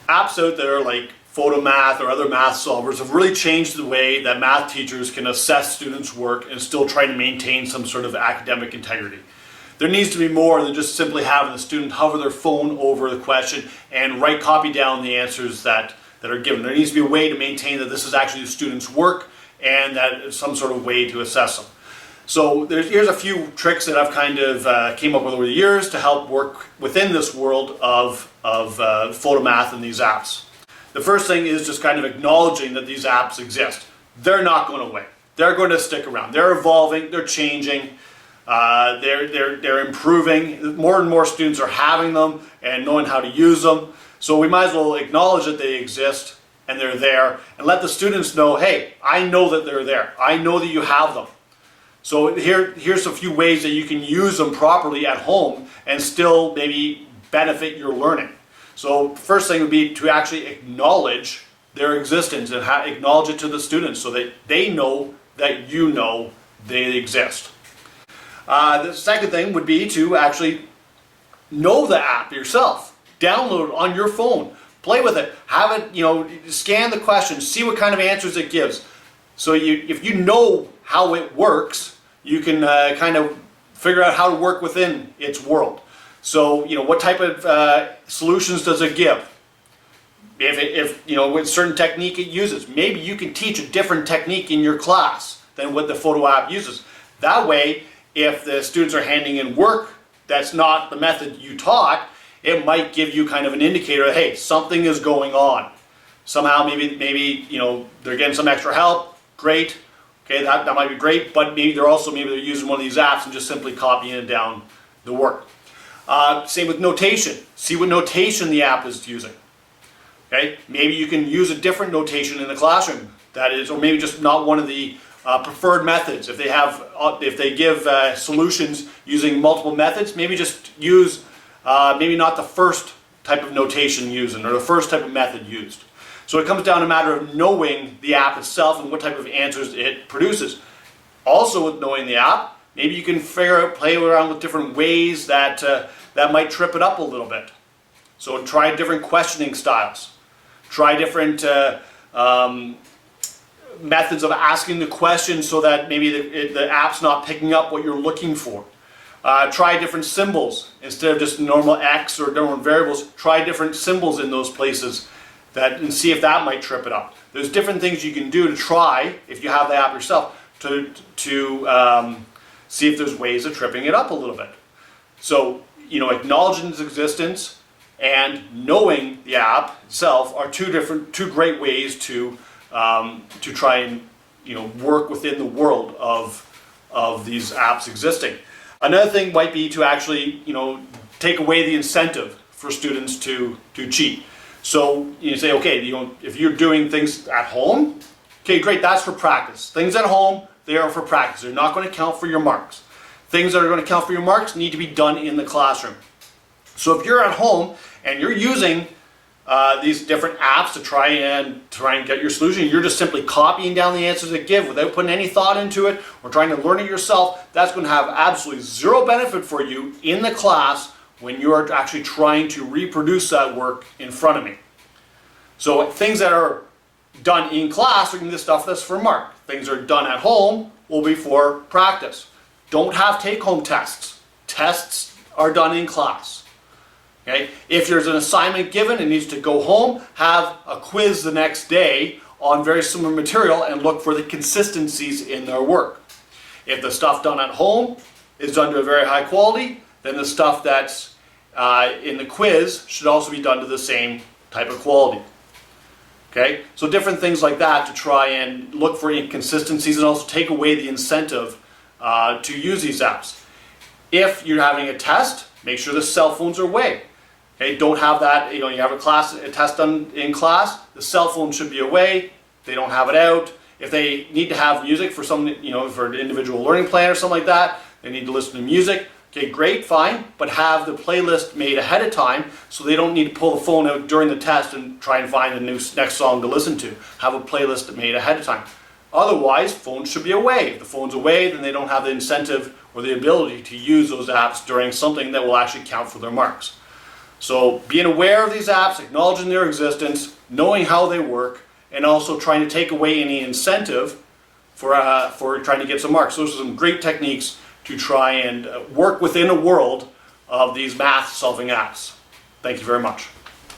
Apps out there like Photomath or other math solvers have really changed the way that math teachers can assess students' work and still try to maintain some sort of academic integrity. There needs to be more than just simply having the student hover their phone over the question and copy down the answers that are given. There needs to be a way to maintain that this is actually the student's work and that it's some sort of way to assess them. So here's a few tricks that I've kind of came up with over the years to help work within this world of Photomath and these apps. The first thing is just kind of acknowledging that these apps exist. They're not going away. They're going to stick around. They're evolving. They're changing. They're improving. More and more students are having them and knowing how to use them. So we might as well acknowledge that they exist and they're there, and let the students know, hey, I know that they're there. I know that you have them. So here's a few ways that you can use them properly at home and still maybe benefit your learning. So first thing would be to actually acknowledge their existence and acknowledge it to the students so that they know that you know they exist. The second thing would be to actually know the app yourself. Download it on your phone. Play with it. Have it, scan the questions. See what kind of answers it gives. So if you know how it works, you can kind of figure out how to work within its world. So, what type of solutions does it give? If with certain technique it uses, maybe you can teach a different technique in your class than what the photo app uses. That way, if the students are handing in work that's not the method you taught, it might give you kind of an indicator that, hey, something is going on. Somehow maybe they're getting some extra help. Great. Okay, that might be great, but maybe they're using one of these apps and just simply copying it down the work. Same with notation. See what notation the app is using. Okay, maybe you can use a different notation in the classroom. That is, or maybe just not one of the preferred methods. If they give solutions using multiple methods, maybe just use maybe not the first type of notation used or the first type of method used. So it comes down to a matter of knowing the app itself and what type of answers it produces. Also with knowing the app, maybe you can play around with different ways that might trip it up a little bit. So try different questioning styles. Try different methods of asking the question so that maybe the app's not picking up what you're looking for. Try different symbols instead of just normal X or different variables. Try different symbols in those places and see if that might trip it up. There's different things you can do to try, if you have the app yourself, to see if there's ways of tripping it up a little bit. So, acknowledging its existence and knowing the app itself are two great ways to try and work within the world of these apps existing. Another thing might be to actually take away the incentive for students to cheat. So you say, okay, if you're doing things at home, okay, great, that's for practice. Things at home, they are for practice. They're not going to count for your marks. Things that are going to count for your marks need to be done in the classroom. So if you're at home and you're using these different apps to try and get your solution, you're just simply copying down the answers they give without putting any thought into it or trying to learn it yourself, that's going to have absolutely zero benefit for you in the class when you're actually trying to reproduce that work in front of me. So things that are done in class are the stuff that's for mark. Things that are done at home will be for practice. Don't have take-home tests. Tests are done in class. Okay? If there's an assignment given and needs to go home, have a quiz the next day on very similar material and look for the consistencies in their work. If the stuff done at home is done to a very high quality, then the stuff that's in the quiz should also be done to the same type of quality. Okay? So different things like that to try and look for inconsistencies and also take away the incentive to use these apps. If you're having a test, make sure the cell phones are away. Okay? Don't have that, you have a test done in class, the cell phone should be away, they don't have it out. If they need to have music for for an individual learning plan or something like that, they need to listen to music. Okay, great, fine, but have the playlist made ahead of time so they don't need to pull the phone out during the test and try and find the next song to listen to. Have a playlist made ahead of time. Otherwise, phones should be away. If the phone's away, then they don't have the incentive or the ability to use those apps during something that will actually count for their marks. So being aware of these apps, acknowledging their existence, knowing how they work, and also trying to take away any incentive for trying to get some marks. Those are some great techniques to try and work within a world of these math solving apps. Thank you very much.